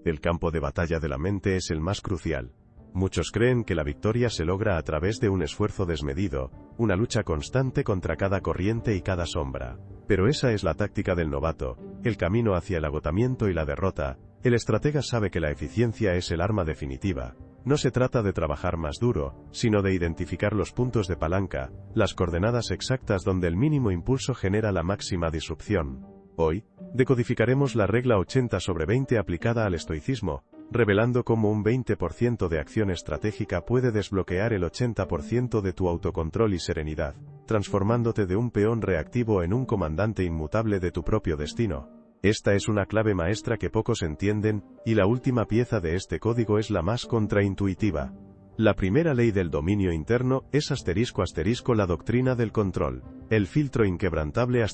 El campo de batalla de la mente es el más crucial. Muchos creen que la victoria se logra a través de un esfuerzo desmedido, una lucha constante contra cada corriente y cada sombra. Pero esa es la táctica del novato, el camino hacia el agotamiento y la derrota. El estratega sabe que la eficiencia es el arma definitiva. No se trata de trabajar más duro, sino de identificar los puntos de palanca, las coordenadas exactas donde el mínimo impulso genera la máxima disrupción. Hoy, decodificaremos la regla 80/20 aplicada al estoicismo, revelando cómo un 20% de acción estratégica puede desbloquear el 80% de tu autocontrol y serenidad, transformándote de un peón reactivo en un comandante inmutable de tu propio destino. Esta es una clave maestra que pocos entienden, y la última pieza de este código es la más contraintuitiva. La primera ley del dominio interno es *** la doctrina del control, el filtro inquebrantable ***.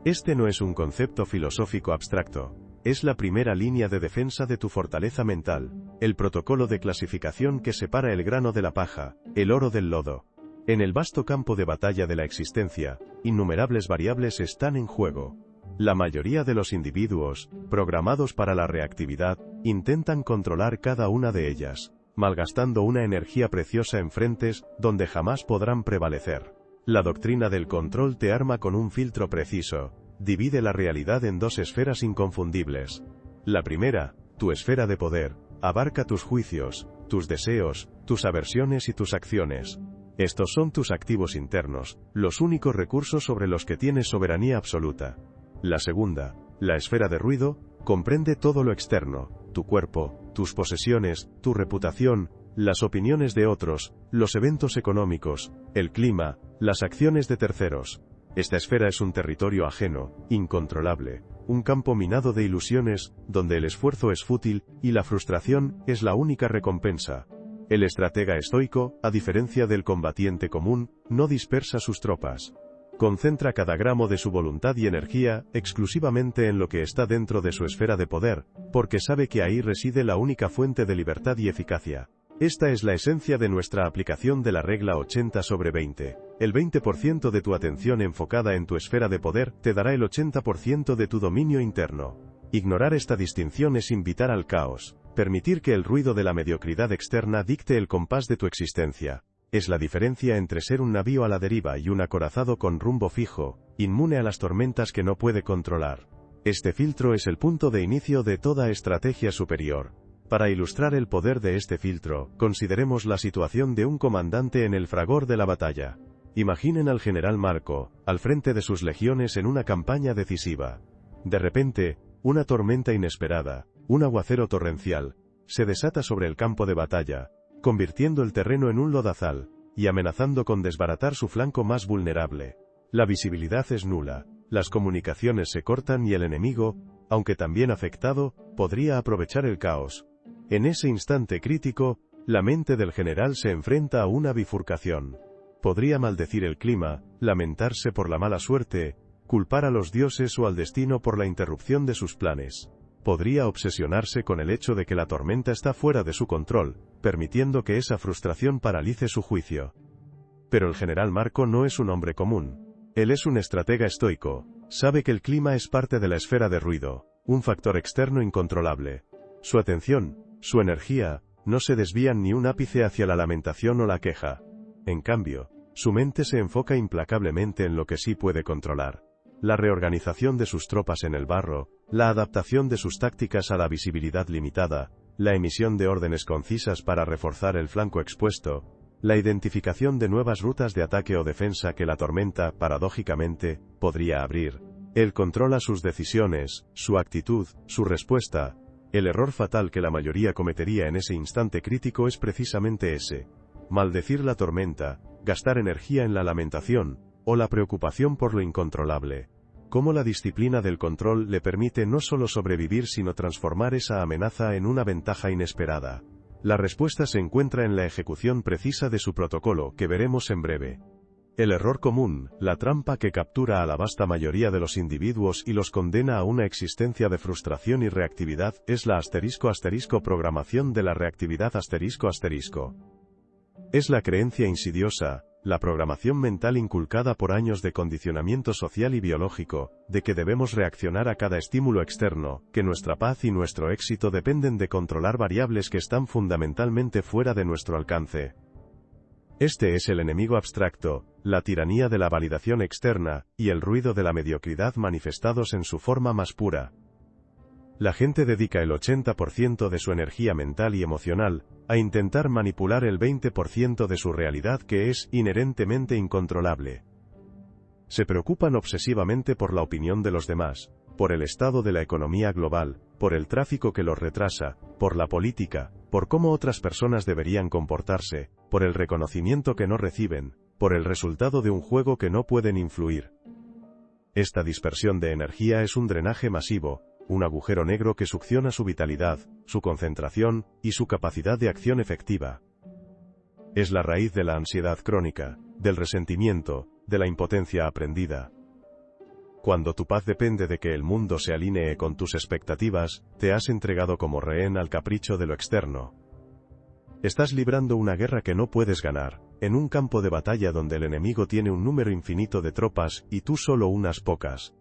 Este no es un concepto filosófico abstracto. Es la primera línea de defensa de tu fortaleza mental, el protocolo de clasificación que separa el grano de la paja, el oro del lodo. En el vasto campo de batalla de la existencia, innumerables variables están en juego. La mayoría de los individuos, programados para la reactividad, intentan controlar cada una de ellas, malgastando una energía preciosa en frentes donde jamás podrán prevalecer. La doctrina del control te arma con un filtro preciso. Divide la realidad en dos esferas inconfundibles. La primera, tu esfera de poder, abarca tus juicios, tus deseos, tus aversiones y tus acciones. Estos son tus activos internos, los únicos recursos sobre los que tienes soberanía absoluta. La segunda, la esfera de ruido, comprende todo lo externo, tu cuerpo, tus posesiones, tu reputación, las opiniones de otros, los eventos económicos, el clima, las acciones de terceros. Esta esfera es un territorio ajeno, incontrolable, un campo minado de ilusiones, donde el esfuerzo es fútil, y la frustración es la única recompensa. El estratega estoico, a diferencia del combatiente común, no dispersa sus tropas. Concentra cada gramo de su voluntad y energía, exclusivamente en lo que está dentro de su esfera de poder, porque sabe que ahí reside la única fuente de libertad y eficacia. Esta es la esencia de nuestra aplicación de la regla 80/20. El 20% de tu atención enfocada en tu esfera de poder te dará el 80% de tu dominio interno. Ignorar esta distinción es invitar al caos, permitir que el ruido de la mediocridad externa dicte el compás de tu existencia. Es la diferencia entre ser un navío a la deriva y un acorazado con rumbo fijo, inmune a las tormentas que no puede controlar. Este filtro es el punto de inicio de toda estrategia superior. Para ilustrar el poder de este filtro, consideremos la situación de un comandante en el fragor de la batalla. Imaginen al general Marco, al frente de sus legiones en una campaña decisiva. De repente, una tormenta inesperada, un aguacero torrencial, se desata sobre el campo de batalla, convirtiendo el terreno en un lodazal, y amenazando con desbaratar su flanco más vulnerable. La visibilidad es nula, las comunicaciones se cortan y el enemigo, aunque también afectado, podría aprovechar el caos. En ese instante crítico, la mente del general se enfrenta a una bifurcación. Podría maldecir el clima, lamentarse por la mala suerte, culpar a los dioses o al destino por la interrupción de sus planes. Podría obsesionarse con el hecho de que la tormenta está fuera de su control, permitiendo que esa frustración paralice su juicio. Pero el general Marco no es un hombre común. Él es un estratega estoico. Sabe que el clima es parte de la esfera de ruido, un factor externo incontrolable. Su atención, su energía, no se desvían ni un ápice hacia la lamentación o la queja. En cambio, su mente se enfoca implacablemente en lo que sí puede controlar. La reorganización de sus tropas en el barro, la adaptación de sus tácticas a la visibilidad limitada, la emisión de órdenes concisas para reforzar el flanco expuesto, la identificación de nuevas rutas de ataque o defensa que la tormenta, paradójicamente, podría abrir. Él controla sus decisiones, su actitud, su respuesta. El error fatal que la mayoría cometería en ese instante crítico es precisamente ese: maldecir la tormenta, gastar energía en la lamentación, o la preocupación por lo incontrolable. Cómo la disciplina del control le permite no solo sobrevivir sino transformar esa amenaza en una ventaja inesperada. La respuesta se encuentra en la ejecución precisa de su protocolo, que veremos en breve. El error común, la trampa que captura a la vasta mayoría de los individuos y los condena a una existencia de frustración y reactividad, es la *** programación de la reactividad ***. Es la creencia insidiosa, la programación mental inculcada por años de condicionamiento social y biológico, de que debemos reaccionar a cada estímulo externo, que nuestra paz y nuestro éxito dependen de controlar variables que están fundamentalmente fuera de nuestro alcance. Este es el enemigo abstracto, la tiranía de la validación externa, y el ruido de la mediocridad manifestados en su forma más pura. La gente dedica el 80% de su energía mental y emocional a intentar manipular el 20% de su realidad que es inherentemente incontrolable. Se preocupan obsesivamente por la opinión de los demás, por el estado de la economía global, por el tráfico que los retrasa, por la política, por cómo otras personas deberían comportarse, por el reconocimiento que no reciben, por el resultado de un juego que no pueden influir. Esta dispersión de energía es un drenaje masivo, un agujero negro que succiona su vitalidad, su concentración y su capacidad de acción efectiva. Es la raíz de la ansiedad crónica, del resentimiento, de la impotencia aprendida. Cuando tu paz depende de que el mundo se alinee con tus expectativas, te has entregado como rehén al capricho de lo externo. Estás librando una guerra que no puedes ganar, en un campo de batalla donde el enemigo tiene un número infinito de tropas y tú solo unas pocas.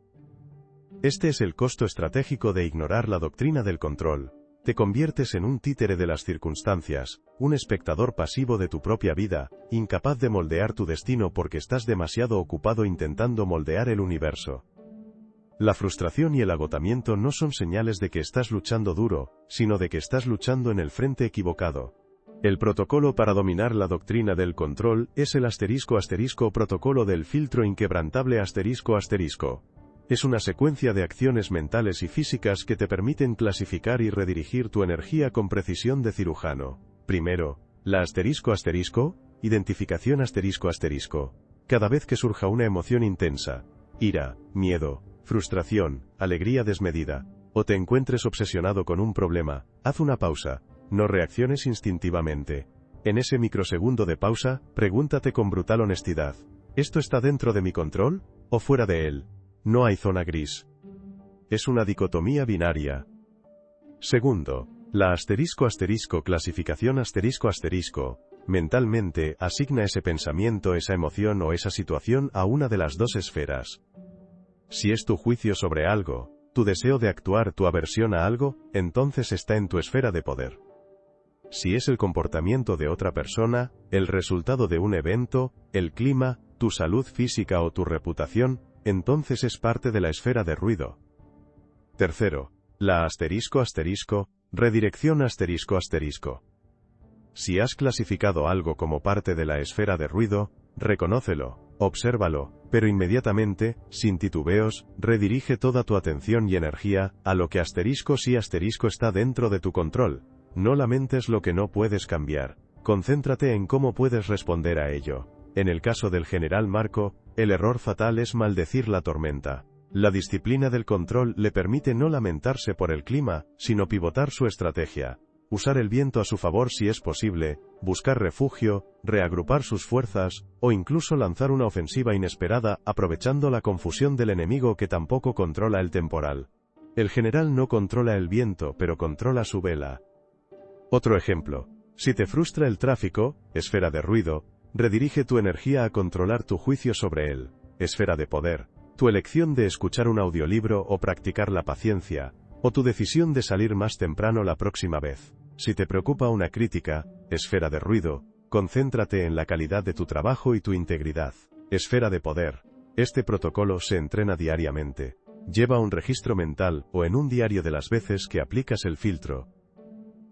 Este es el costo estratégico de ignorar la doctrina del control. Te conviertes en un títere de las circunstancias, un espectador pasivo de tu propia vida, incapaz de moldear tu destino porque estás demasiado ocupado intentando moldear el universo. La frustración y el agotamiento no son señales de que estás luchando duro, sino de que estás luchando en el frente equivocado. El protocolo para dominar la doctrina del control es el *** protocolo del filtro inquebrantable ***. Es una secuencia de acciones mentales y físicas que te permiten clasificar y redirigir tu energía con precisión de cirujano. Primero, la ***, identificación ***. Cada vez que surja una emoción intensa, ira, miedo, frustración, alegría desmedida, o te encuentres obsesionado con un problema, haz una pausa, no reacciones instintivamente. En ese microsegundo de pausa, pregúntate con brutal honestidad, ¿esto está dentro de mi control, o fuera de él? No hay zona gris. Es una dicotomía binaria. Segundo, la *** clasificación ***, mentalmente asigna ese pensamiento, esa emoción o esa situación a una de las dos esferas. Si es tu juicio sobre algo, tu deseo de actuar, tu aversión a algo, entonces está en tu esfera de poder. Si es el comportamiento de otra persona, el resultado de un evento, el clima, tu salud física o tu reputación, entonces es parte de la esfera de ruido. Tercero, la ***, redirección ***. Si has clasificado algo como parte de la esfera de ruido, reconócelo, obsérvalo, pero inmediatamente, sin titubeos, redirige toda tu atención y energía a lo que *** está dentro de tu control. No lamentes lo que no puedes cambiar. Concéntrate en cómo puedes responder a ello. En el caso del general Marco, el error fatal es maldecir la tormenta. La disciplina del control le permite no lamentarse por el clima, sino pivotar su estrategia. Usar el viento a su favor si es posible, buscar refugio, reagrupar sus fuerzas, o incluso lanzar una ofensiva inesperada, aprovechando la confusión del enemigo que tampoco controla el temporal. El general no controla el viento, pero controla su vela. Otro ejemplo. Si te frustra el tráfico, esfera de ruido, redirige tu energía a controlar tu juicio sobre él, esfera de poder, tu elección de escuchar un audiolibro o practicar la paciencia, o tu decisión de salir más temprano la próxima vez. Si te preocupa una crítica, esfera de ruido, concéntrate en la calidad de tu trabajo y tu integridad, esfera de poder. Este protocolo se entrena diariamente. Lleva un registro mental o en un diario de las veces que aplicas el filtro.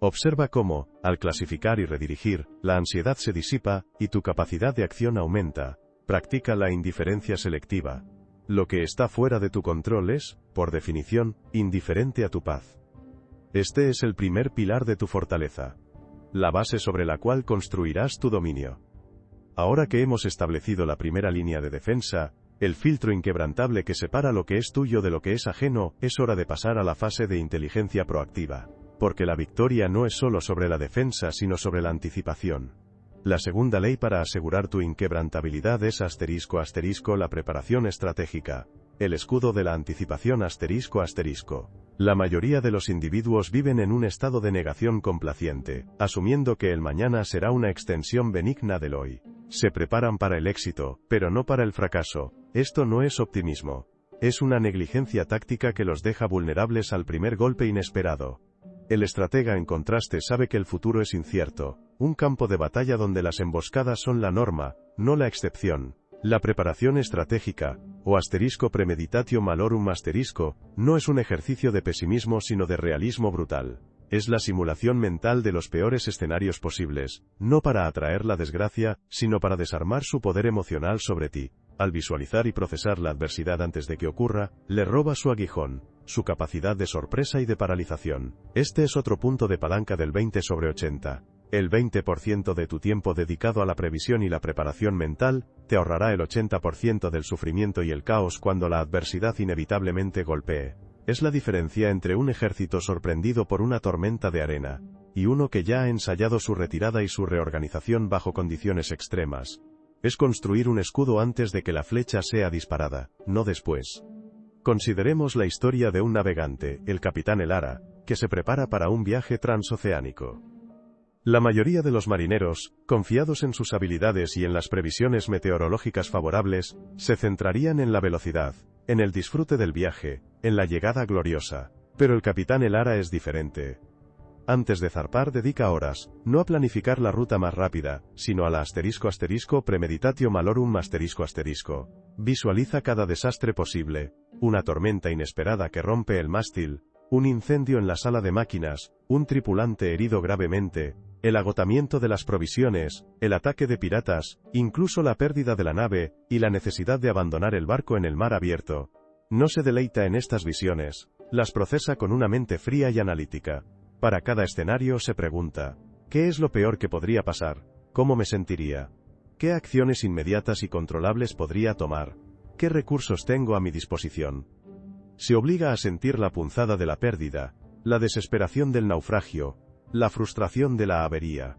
Observa cómo, al clasificar y redirigir, la ansiedad se disipa, y tu capacidad de acción aumenta. Practica la indiferencia selectiva. Lo que está fuera de tu control es, por definición, indiferente a tu paz. Este es el primer pilar de tu fortaleza. La base sobre la cual construirás tu dominio. Ahora que hemos establecido la primera línea de defensa, el filtro inquebrantable que separa lo que es tuyo de lo que es ajeno, es hora de pasar a la fase de inteligencia proactiva. Porque la victoria no es solo sobre la defensa sino sobre la anticipación. La segunda ley para asegurar tu inquebrantabilidad es *** la preparación estratégica. El escudo de la anticipación ***. La mayoría de los individuos viven en un estado de negación complaciente, asumiendo que el mañana será una extensión benigna del hoy. Se preparan para el éxito, pero no para el fracaso. Esto no es optimismo. Es una negligencia táctica que los deja vulnerables al primer golpe inesperado. El estratega, en contraste, sabe que el futuro es incierto, un campo de batalla donde las emboscadas son la norma, no la excepción. La preparación estratégica, o asterisco premeditatio malorum asterisco, no es un ejercicio de pesimismo sino de realismo brutal. Es la simulación mental de los peores escenarios posibles, no para atraer la desgracia, sino para desarmar su poder emocional sobre ti. Al visualizar y procesar la adversidad antes de que ocurra, le roba su aguijón, su capacidad de sorpresa y de paralización. Este es otro punto de palanca del 20/80. El 20% de tu tiempo dedicado a la previsión y la preparación mental, te ahorrará el 80% del sufrimiento y el caos cuando la adversidad inevitablemente golpee. Es la diferencia entre un ejército sorprendido por una tormenta de arena, y uno que ya ha ensayado su retirada y su reorganización bajo condiciones extremas. Es construir un escudo antes de que la flecha sea disparada, no después. Consideremos la historia de un navegante, el capitán Elara, que se prepara para un viaje transoceánico. La mayoría de los marineros, confiados en sus habilidades y en las previsiones meteorológicas favorables, se centrarían en la velocidad, en el disfrute del viaje, en la llegada gloriosa. Pero el capitán Elara es diferente. Antes de zarpar dedica horas, no a planificar la ruta más rápida, sino a la premeditatio malorum asterisco. Visualiza cada desastre posible, una tormenta inesperada que rompe el mástil, un incendio en la sala de máquinas, un tripulante herido gravemente, el agotamiento de las provisiones, el ataque de piratas, incluso la pérdida de la nave, y la necesidad de abandonar el barco en el mar abierto. No se deleita en estas visiones, las procesa con una mente fría y analítica. Para cada escenario se pregunta, ¿qué es lo peor que podría pasar? ¿Cómo me sentiría? ¿Qué acciones inmediatas y controlables podría tomar? ¿Qué recursos tengo a mi disposición? Se obliga a sentir la punzada de la pérdida, la desesperación del naufragio, la frustración de la avería.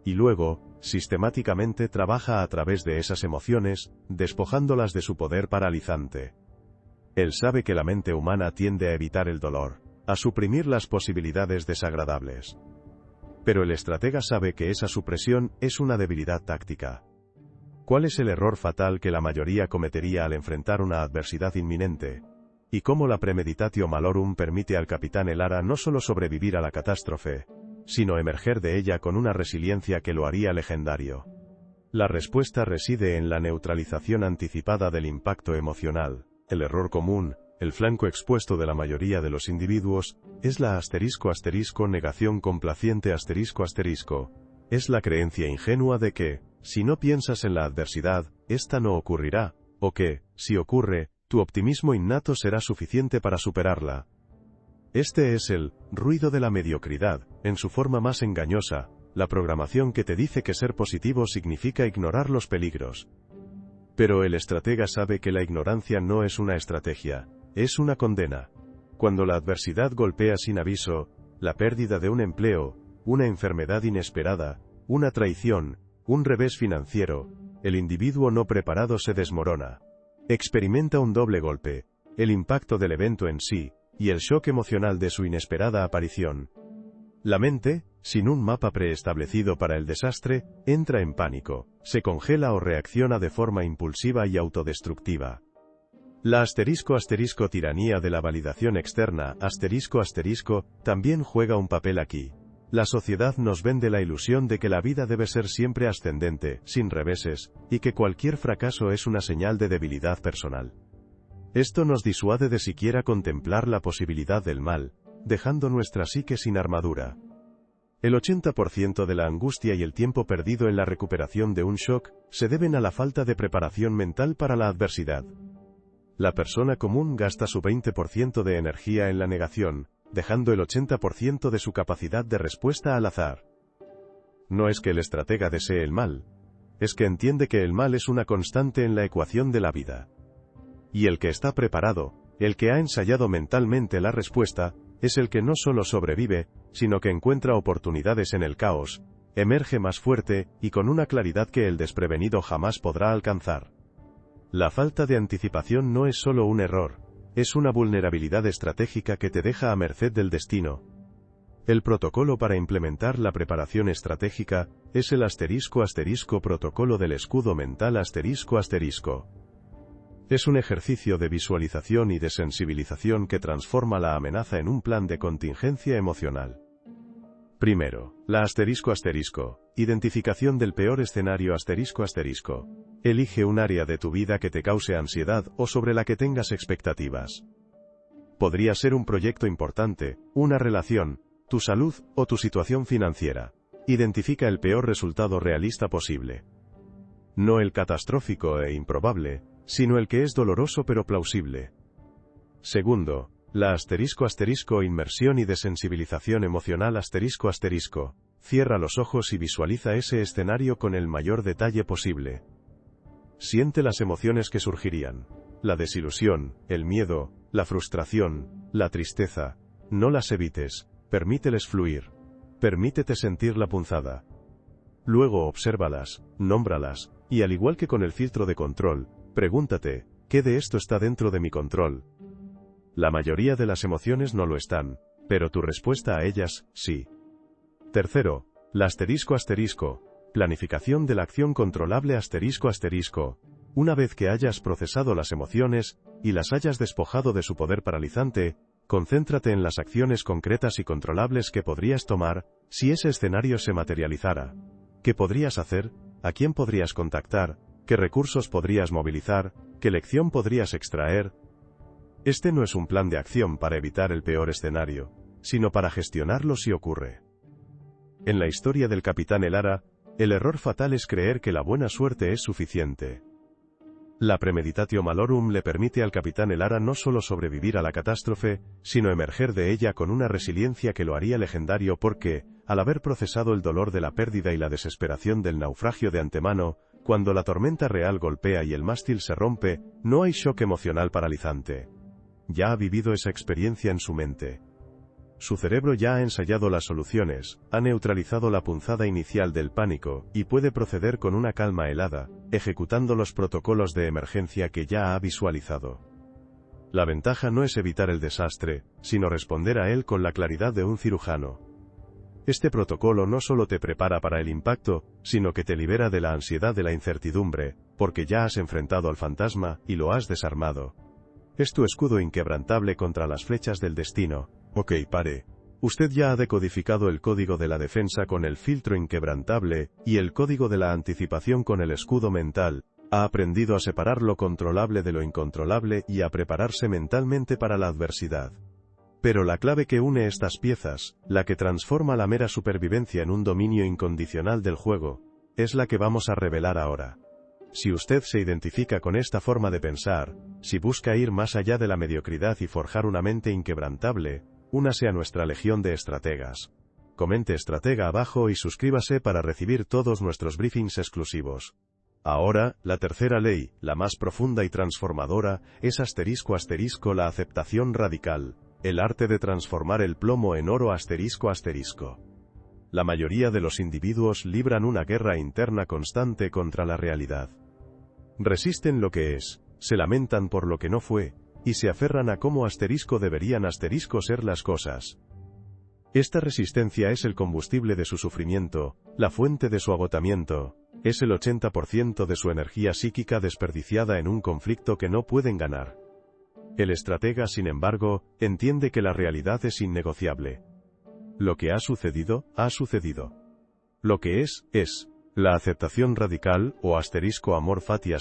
Y luego, sistemáticamente trabaja a través de esas emociones, despojándolas de su poder paralizante. Él sabe que la mente humana tiende a evitar el dolor, a suprimir las posibilidades desagradables. Pero el estratega sabe que esa supresión es una debilidad táctica. ¿Cuál es el error fatal que la mayoría cometería al enfrentar una adversidad inminente? Y cómo la premeditatio malorum permite al capitán Elara no solo sobrevivir a la catástrofe, sino emerger de ella con una resiliencia que lo haría legendario. La respuesta reside en la neutralización anticipada del impacto emocional. El error común, el flanco expuesto de la mayoría de los individuos, es la negación complaciente Es la creencia ingenua de que, si no piensas en la adversidad, esta no ocurrirá, o que, si ocurre, tu optimismo innato será suficiente para superarla. Este es el ruido de la mediocridad, en su forma más engañosa, la programación que te dice que ser positivo significa ignorar los peligros. Pero el estratega sabe que la ignorancia no es una estrategia, es una condena. Cuando la adversidad golpea sin aviso, la pérdida de un empleo, una enfermedad inesperada, una traición, un revés financiero, el individuo no preparado se desmorona. Experimenta un doble golpe, el impacto del evento en sí, y el shock emocional de su inesperada aparición. La mente, sin un mapa preestablecido para el desastre, entra en pánico, se congela o reacciona de forma impulsiva y autodestructiva. La tiranía de la validación externa, también juega un papel aquí. La sociedad nos vende la ilusión de que la vida debe ser siempre ascendente, sin reveses, y que cualquier fracaso es una señal de debilidad personal. Esto nos disuade de siquiera contemplar la posibilidad del mal, dejando nuestra psique sin armadura. El 80% de la angustia y el tiempo perdido en la recuperación de un shock, se deben a la falta de preparación mental para la adversidad. La persona común gasta su 20% de energía en la negación, dejando el 80% de su capacidad de respuesta al azar. No es que el estratega desee el mal, es que entiende que el mal es una constante en la ecuación de la vida. Y el que está preparado, el que ha ensayado mentalmente la respuesta, es el que no solo sobrevive, sino que encuentra oportunidades en el caos, emerge más fuerte, y con una claridad que el desprevenido jamás podrá alcanzar. La falta de anticipación no es solo un error, es una vulnerabilidad estratégica que te deja a merced del destino. El protocolo para implementar la preparación estratégica es el ** protocolo del escudo mental ***. Es un ejercicio de visualización y de sensibilización que transforma la amenaza en un plan de contingencia emocional. Primero, la ***. Identificación del peor escenario ***. Elige un área de tu vida que te cause ansiedad o sobre la que tengas expectativas. Podría ser un proyecto importante, una relación, tu salud o tu situación financiera. Identifica el peor resultado realista posible. No el catastrófico e improbable, sino el que es doloroso pero plausible. Segundo, la ***. Inmersión y desensibilización emocional ***. Cierra los ojos y visualiza ese escenario con el mayor detalle posible. Siente las emociones que surgirían. La desilusión, el miedo, la frustración, la tristeza. No las evites, permíteles fluir. Permítete sentir la punzada. Luego obsérvalas, nómbralas, y al igual que con el filtro de control, pregúntate, ¿qué de esto está dentro de mi control? La mayoría de las emociones no lo están, pero tu respuesta a ellas, sí. Tercero, la ***. Planificación de la acción controlable ***. Una vez que hayas procesado las emociones, y las hayas despojado de su poder paralizante, concéntrate en las acciones concretas y controlables que podrías tomar, si ese escenario se materializara. ¿Qué podrías hacer? ¿A quién podrías contactar? ¿Qué recursos podrías movilizar? ¿Qué lección podrías extraer? Este no es un plan de acción para evitar el peor escenario, sino para gestionarlo si ocurre. En la historia del Capitán Elara, el error fatal es creer que la buena suerte es suficiente. La premeditatio malorum le permite al Capitán Elara no solo sobrevivir a la catástrofe, sino emerger de ella con una resiliencia que lo haría legendario porque, al haber procesado el dolor de la pérdida y la desesperación del naufragio de antemano, cuando la tormenta real golpea y el mástil se rompe, no hay shock emocional paralizante. Ya ha vivido esa experiencia en su mente. Su cerebro ya ha ensayado las soluciones, ha neutralizado la punzada inicial del pánico, y puede proceder con una calma helada, ejecutando los protocolos de emergencia que ya ha visualizado. La ventaja no es evitar el desastre, sino responder a él con la claridad de un cirujano. Este protocolo no solo te prepara para el impacto, sino que te libera de la ansiedad de la incertidumbre, porque ya has enfrentado al fantasma, y lo has desarmado. Es tu escudo inquebrantable contra las flechas del destino. Ok, pare. Usted ya ha decodificado el código de la defensa con el filtro inquebrantable, y el código de la anticipación con el escudo mental. Ha aprendido a separar lo controlable de lo incontrolable y a prepararse mentalmente para la adversidad. Pero la clave que une estas piezas, la que transforma la mera supervivencia en un dominio incondicional del juego, es la que vamos a revelar ahora. Si usted se identifica con esta forma de pensar, si busca ir más allá de la mediocridad y forjar una mente inquebrantable, únase a nuestra legión de estrategas. Comente estratega abajo y suscríbase para recibir todos nuestros briefings exclusivos. Ahora, la tercera ley, la más profunda y transformadora, es ***, la aceptación radical, el arte de transformar el plomo en oro ***. La mayoría de los individuos libran una guerra interna constante contra la realidad. Resisten lo que es, se lamentan por lo que no fue, y se aferran a cómo deberían ser las cosas. Esta resistencia es el combustible de su sufrimiento, la fuente de su agotamiento, es el 80% de su energía psíquica desperdiciada en un conflicto que no pueden ganar. El estratega, sin embargo, entiende que la realidad es innegociable. Lo que ha sucedido, ha sucedido. Lo que es, es. La aceptación radical, o ***amor fati ***,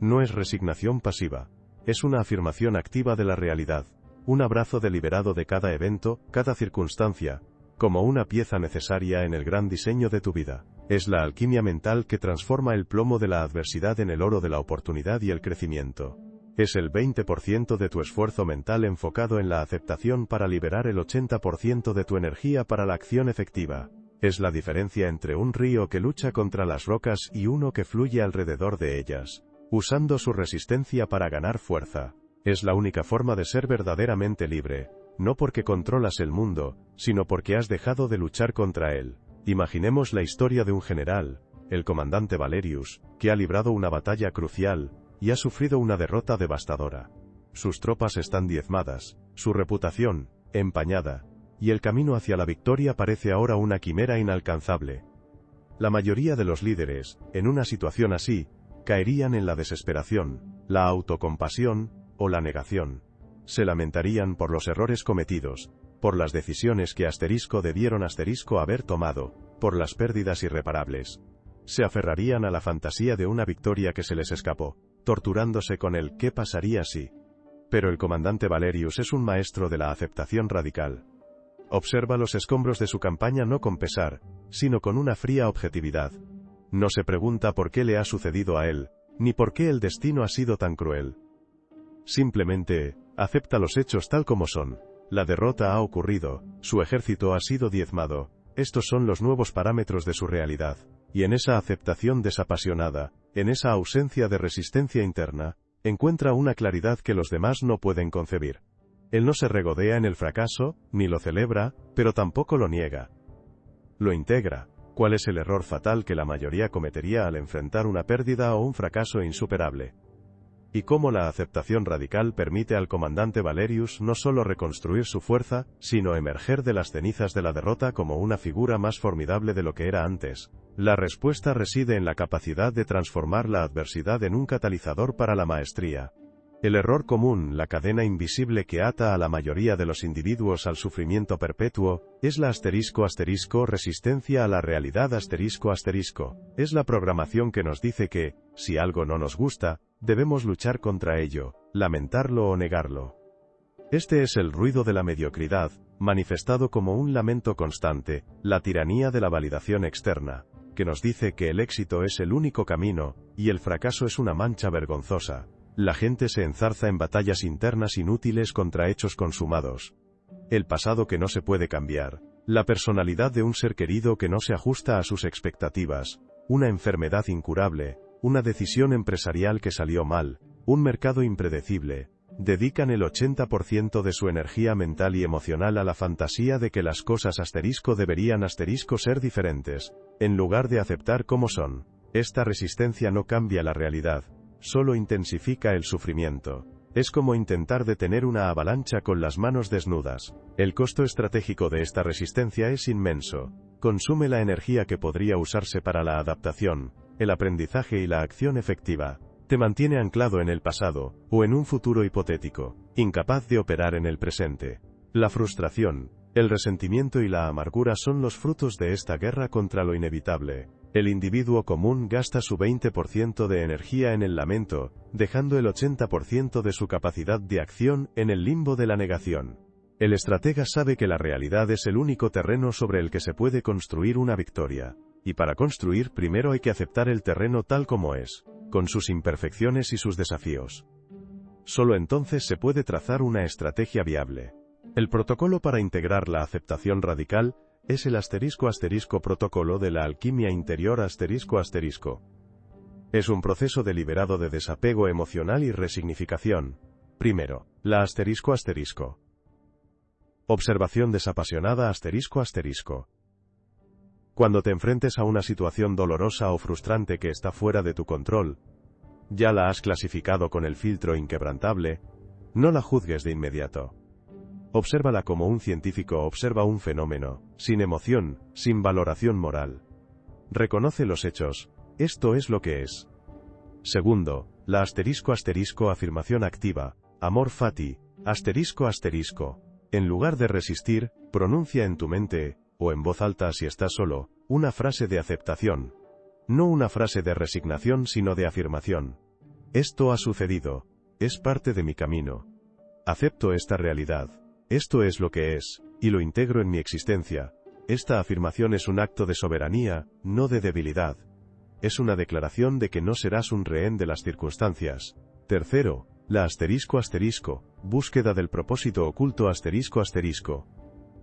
no es resignación pasiva. Es una afirmación activa de la realidad, un abrazo deliberado de cada evento, cada circunstancia, como una pieza necesaria en el gran diseño de tu vida. Es la alquimia mental que transforma el plomo de la adversidad en el oro de la oportunidad y el crecimiento. Es el 20% de tu esfuerzo mental enfocado en la aceptación para liberar el 80% de tu energía para la acción efectiva. Es la diferencia entre un río que lucha contra las rocas y uno que fluye alrededor de ellas, usando su resistencia para ganar fuerza. Es la única forma de ser verdaderamente libre, no porque controlas el mundo, sino porque has dejado de luchar contra él. Imaginemos la historia de un general, el comandante Valerius, que ha librado una batalla crucial, y ha sufrido una derrota devastadora. Sus tropas están diezmadas, su reputación, empañada. y el camino hacia la victoria parece ahora una quimera inalcanzable. La mayoría de los líderes, en una situación así, caerían en la desesperación, la autocompasión, o la negación. Se lamentarían por los errores cometidos, por las decisiones que debieron haber tomado, por las pérdidas irreparables. Se aferrarían a la fantasía de una victoria que se les escapó, torturándose con el ¿qué pasaría si? Pero el comandante Valerius es un maestro de la aceptación radical. Observa los escombros de su campaña no con pesar, sino con una fría objetividad. No se pregunta por qué le ha sucedido a él, ni por qué el destino ha sido tan cruel. Simplemente, acepta los hechos tal como son. La derrota ha ocurrido, su ejército ha sido diezmado, estos son los nuevos parámetros de su realidad. Y en esa aceptación desapasionada, en esa ausencia de resistencia interna, encuentra una claridad que los demás no pueden concebir. Él no se regodea en el fracaso, ni lo celebra, pero tampoco lo niega. Lo integra. ¿Cuál es el error fatal que la mayoría cometería al enfrentar una pérdida o un fracaso insuperable? Y cómo la aceptación radical permite al comandante Valerius no solo reconstruir su fuerza, sino emerger de las cenizas de la derrota como una figura más formidable de lo que era antes. La respuesta reside en la capacidad de transformar la adversidad en un catalizador para la maestría. El error común, la cadena invisible que ata a la mayoría de los individuos al sufrimiento perpetuo, es la resistencia a la realidad Es la programación que nos dice que, si algo no nos gusta, debemos luchar contra ello, lamentarlo o negarlo. Este es el ruido de la mediocridad, manifestado como un lamento constante, la tiranía de la validación externa, que nos dice que el éxito es el único camino, y el fracaso es una mancha vergonzosa. La gente se enzarza en batallas internas inútiles contra hechos consumados. El pasado que no se puede cambiar, la personalidad de un ser querido que no se ajusta a sus expectativas, una enfermedad incurable, una decisión empresarial que salió mal, un mercado impredecible, dedican el 80% de su energía mental y emocional a la fantasía de que las cosas deberían ser diferentes, en lugar de aceptar cómo son. Esta resistencia no cambia la realidad, solo intensifica el sufrimiento. Es como intentar detener una avalancha con las manos desnudas. El costo estratégico de esta resistencia es inmenso. Consume la energía que podría usarse para la adaptación, el aprendizaje y la acción efectiva. Te mantiene anclado en el pasado, o en un futuro hipotético, incapaz de operar en el presente. La frustración, el resentimiento y la amargura son los frutos de esta guerra contra lo inevitable. El individuo común gasta su 20% de energía en el lamento, dejando el 80% de su capacidad de acción en el limbo de la negación. El estratega sabe que la realidad es el único terreno sobre el que se puede construir una victoria. Y para construir primero hay que aceptar el terreno tal como es, con sus imperfecciones y sus desafíos. Solo entonces se puede trazar una estrategia viable. El protocolo para integrar la aceptación radical es el protocolo de la alquimia interior Es un proceso deliberado de desapego emocional y resignificación. Primero, la observación desapasionada Cuando te enfrentes a una situación dolorosa o frustrante que está fuera de tu control, ya la has clasificado con el filtro inquebrantable, no la juzgues de inmediato. Obsérvala como un científico observa un fenómeno, sin emoción, sin valoración moral. Reconoce los hechos, esto es lo que es. Segundo, la afirmación activa, amor fati, En lugar de resistir, pronuncia en tu mente, o en voz alta si estás solo, una frase de aceptación. No una frase de resignación sino de afirmación. Esto ha sucedido. Es parte de mi camino. Acepto esta realidad. Esto es lo que es, y lo integro en mi existencia. Esta afirmación es un acto de soberanía, no de debilidad. Es una declaración de que no serás un rehén de las circunstancias. Tercero, la búsqueda del propósito oculto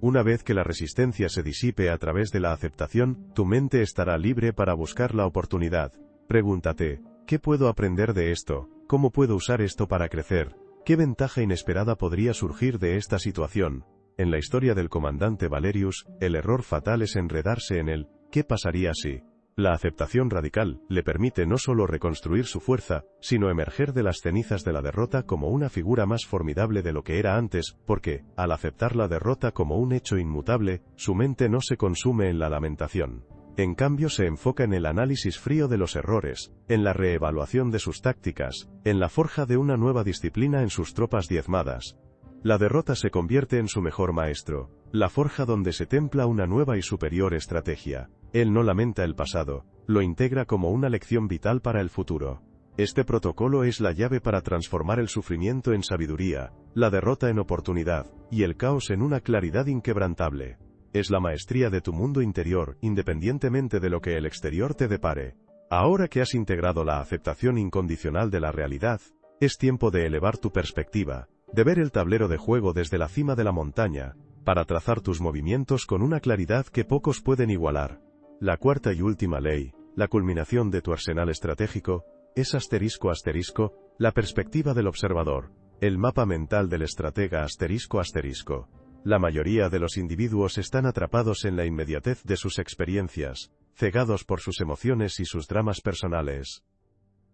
Una vez que la resistencia se disipe a través de la aceptación, tu mente estará libre para buscar la oportunidad. Pregúntate, ¿qué puedo aprender de esto? ¿Cómo puedo usar esto para crecer? ¿Qué ventaja inesperada podría surgir de esta situación? En la historia del comandante Valerius, el error fatal es enredarse en el ¿qué pasaría si? La aceptación radical le permite no solo reconstruir su fuerza, sino emerger de las cenizas de la derrota como una figura más formidable de lo que era antes, porque, al aceptar la derrota como un hecho inmutable, su mente no se consume en la lamentación. En cambio se enfoca en el análisis frío de los errores, en la reevaluación de sus tácticas, en la forja de una nueva disciplina en sus tropas diezmadas. La derrota se convierte en su mejor maestro, la forja donde se templa una nueva y superior estrategia. Él no lamenta el pasado, lo integra como una lección vital para el futuro. Este protocolo es la llave para transformar el sufrimiento en sabiduría, la derrota en oportunidad, y el caos en una claridad inquebrantable. Es la maestría de tu mundo interior, independientemente de lo que el exterior te depare. Ahora que has integrado la aceptación incondicional de la realidad, es tiempo de elevar tu perspectiva, de ver el tablero de juego desde la cima de la montaña, para trazar tus movimientos con una claridad que pocos pueden igualar. La cuarta y última ley, la culminación de tu arsenal estratégico, es ***, la perspectiva del observador, el mapa mental del estratega ***. La mayoría de los individuos están atrapados en la inmediatez de sus experiencias, cegados por sus emociones y sus dramas personales.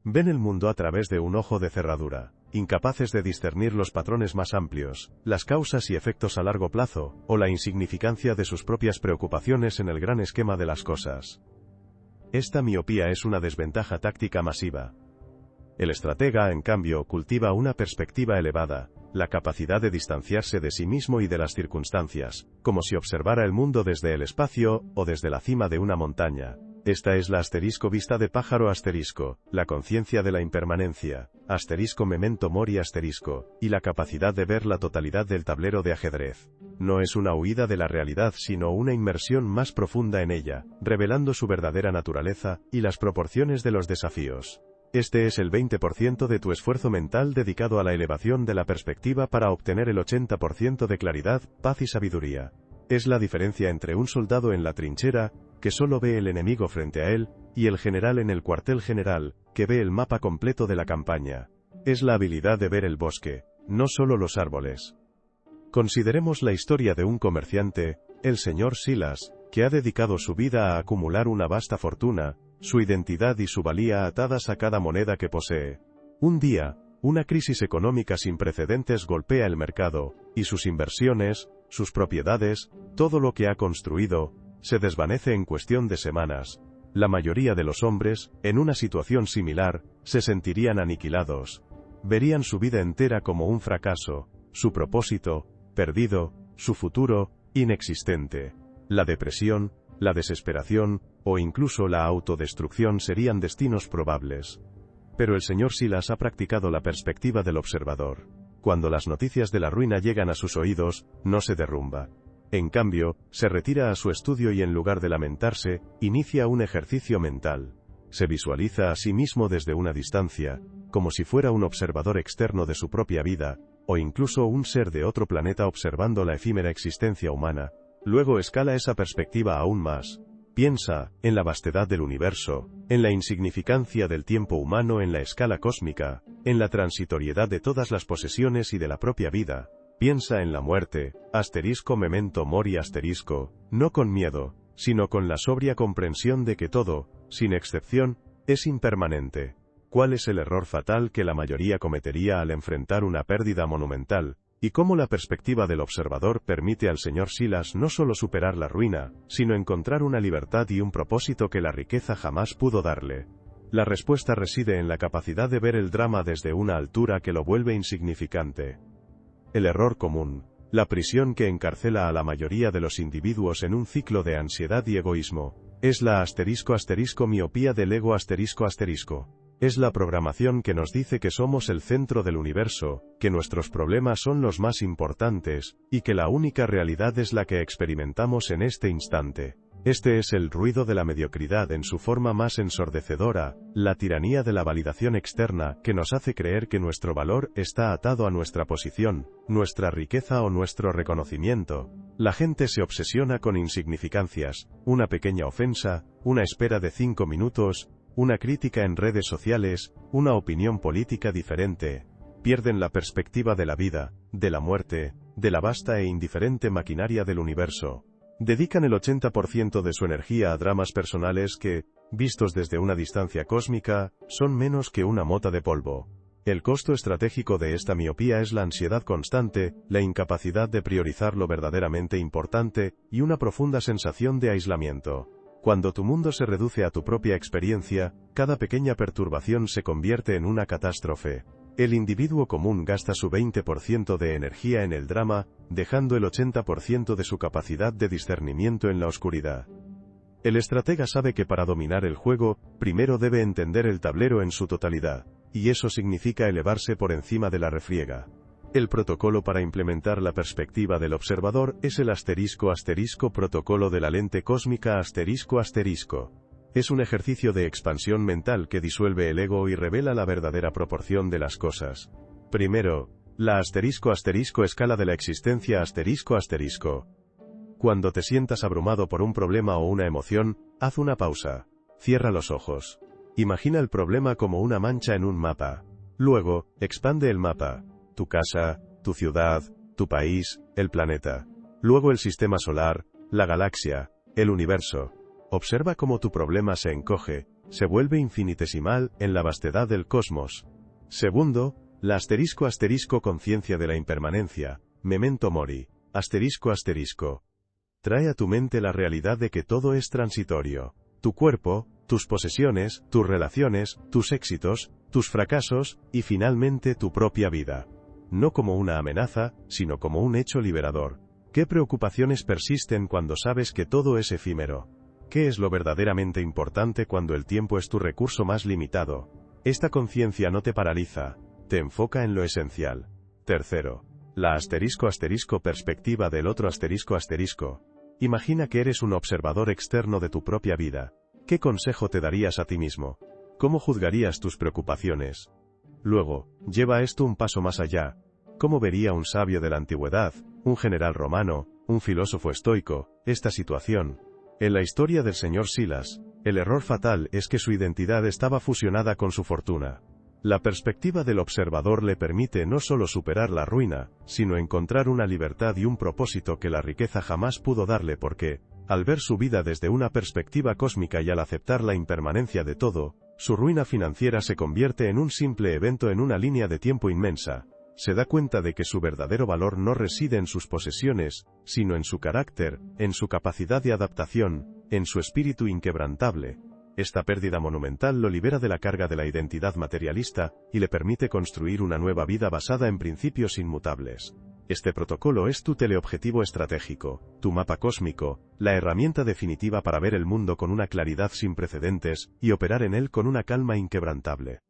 Ven el mundo a través de un ojo de cerradura, incapaces de discernir los patrones más amplios, las causas y efectos a largo plazo, o la insignificancia de sus propias preocupaciones en el gran esquema de las cosas. Esta miopía es una desventaja táctica masiva. El estratega, en cambio, cultiva una perspectiva elevada, la capacidad de distanciarse de sí mismo y de las circunstancias, como si observara el mundo desde el espacio, o desde la cima de una montaña. Esta es la vista de pájaro la conciencia de la impermanencia, memento mori y la capacidad de ver la totalidad del tablero de ajedrez. No es una huida de la realidad sino una inmersión más profunda en ella, revelando su verdadera naturaleza, y las proporciones de los desafíos. Este es el 20% de tu esfuerzo mental dedicado a la elevación de la perspectiva para obtener el 80% de claridad, paz y sabiduría. Es la diferencia entre un soldado en la trinchera, que solo ve el enemigo frente a él, y el general en el cuartel general, que ve el mapa completo de la campaña. Es la habilidad de ver el bosque, no solo los árboles. Consideremos la historia de un comerciante, el señor Silas, que ha dedicado su vida a acumular una vasta fortuna, su identidad y su valía atadas a cada moneda que posee. Un día, una crisis económica sin precedentes golpea el mercado, y sus inversiones, sus propiedades, todo lo que ha construido, se desvanece en cuestión de semanas. La mayoría de los hombres, en una situación similar, se sentirían aniquilados. Verían su vida entera como un fracaso, su propósito, perdido, su futuro, inexistente. La depresión, la desesperación, o incluso la autodestrucción serían destinos probables. Pero el señor Silas ha practicado la perspectiva del observador. Cuando las noticias de la ruina llegan a sus oídos, no se derrumba. En cambio, se retira a su estudio y en lugar de lamentarse, inicia un ejercicio mental. Se visualiza a sí mismo desde una distancia, como si fuera un observador externo de su propia vida, o incluso un ser de otro planeta observando la efímera existencia humana. Luego escala esa perspectiva aún más. Piensa, en la vastedad del universo, en la insignificancia del tiempo humano en la escala cósmica, en la transitoriedad de todas las posesiones y de la propia vida. Piensa en la muerte, memento mori no con miedo, sino con la sobria comprensión de que todo, sin excepción, es impermanente. ¿Cuál es el error fatal que la mayoría cometería al enfrentar una pérdida monumental? Y cómo la perspectiva del observador permite al señor Silas no solo superar la ruina, sino encontrar una libertad y un propósito que la riqueza jamás pudo darle. La respuesta reside en la capacidad de ver el drama desde una altura que lo vuelve insignificante. El error común, la prisión que encarcela a la mayoría de los individuos en un ciclo de ansiedad y egoísmo, es la miopía del ego Es la programación que nos dice que somos el centro del universo, que nuestros problemas son los más importantes, y que la única realidad es la que experimentamos en este instante. Este es el ruido de la mediocridad en su forma más ensordecedora, la tiranía de la validación externa que nos hace creer que nuestro valor está atado a nuestra posición, nuestra riqueza o nuestro reconocimiento. La gente se obsesiona con insignificancias, una pequeña ofensa, una espera de 5 minutos, una crítica en redes sociales, una opinión política diferente. Pierden la perspectiva de la vida, de la muerte, de la vasta e indiferente maquinaria del universo. Dedican el 80% de su energía a dramas personales que, vistos desde una distancia cósmica, son menos que una mota de polvo. El costo estratégico de esta miopía es la ansiedad constante, la incapacidad de priorizar lo verdaderamente importante, y una profunda sensación de aislamiento. Cuando tu mundo se reduce a tu propia experiencia, cada pequeña perturbación se convierte en una catástrofe. El individuo común gasta su 20% de energía en el drama, dejando el 80% de su capacidad de discernimiento en la oscuridad. El estratega sabe que para dominar el juego, primero debe entender el tablero en su totalidad, y eso significa elevarse por encima de la refriega. El protocolo para implementar la perspectiva del observador es el *** protocolo de la lente cósmica ***. Es un ejercicio de expansión mental que disuelve el ego y revela la verdadera proporción de las cosas. Primero, la *** escala de la existencia ***. Cuando te sientas abrumado por un problema o una emoción, haz una pausa. Cierra los ojos. Imagina el problema como una mancha en un mapa. Luego, expande el mapa. Tu casa, tu ciudad, tu país, el planeta. Luego el sistema solar, la galaxia, el universo. Observa cómo tu problema se encoge, se vuelve infinitesimal en la vastedad del cosmos. Segundo, la *** conciencia de la impermanencia, memento mori, ***. Trae a tu mente la realidad de que todo es transitorio. Tu cuerpo, tus posesiones, tus relaciones, tus éxitos, tus fracasos, y finalmente tu propia vida. No como una amenaza, sino como un hecho liberador. ¿Qué preocupaciones persisten cuando sabes que todo es efímero? ¿Qué es lo verdaderamente importante cuando el tiempo es tu recurso más limitado? Esta conciencia no te paraliza, te enfoca en lo esencial. Tercero, la *** perspectiva del otro ***. Imagina que eres un observador externo de tu propia vida. ¿Qué consejo te darías a ti mismo? ¿Cómo juzgarías tus preocupaciones? Luego, lleva esto un paso más allá. ¿Cómo vería un sabio de la antigüedad, un general romano, un filósofo estoico, esta situación? En la historia del señor Silas, el error fatal es que su identidad estaba fusionada con su fortuna. La perspectiva del observador le permite no solo superar la ruina, sino encontrar una libertad y un propósito que la riqueza jamás pudo darle porque, al ver su vida desde una perspectiva cósmica y al aceptar la impermanencia de todo, su ruina financiera se convierte en un simple evento en una línea de tiempo inmensa. Se da cuenta de que su verdadero valor no reside en sus posesiones, sino en su carácter, en su capacidad de adaptación, en su espíritu inquebrantable. Esta pérdida monumental lo libera de la carga de la identidad materialista, y le permite construir una nueva vida basada en principios inmutables. Este protocolo es tu teleobjetivo estratégico, tu mapa cósmico, la herramienta definitiva para ver el mundo con una claridad sin precedentes, y operar en él con una calma inquebrantable.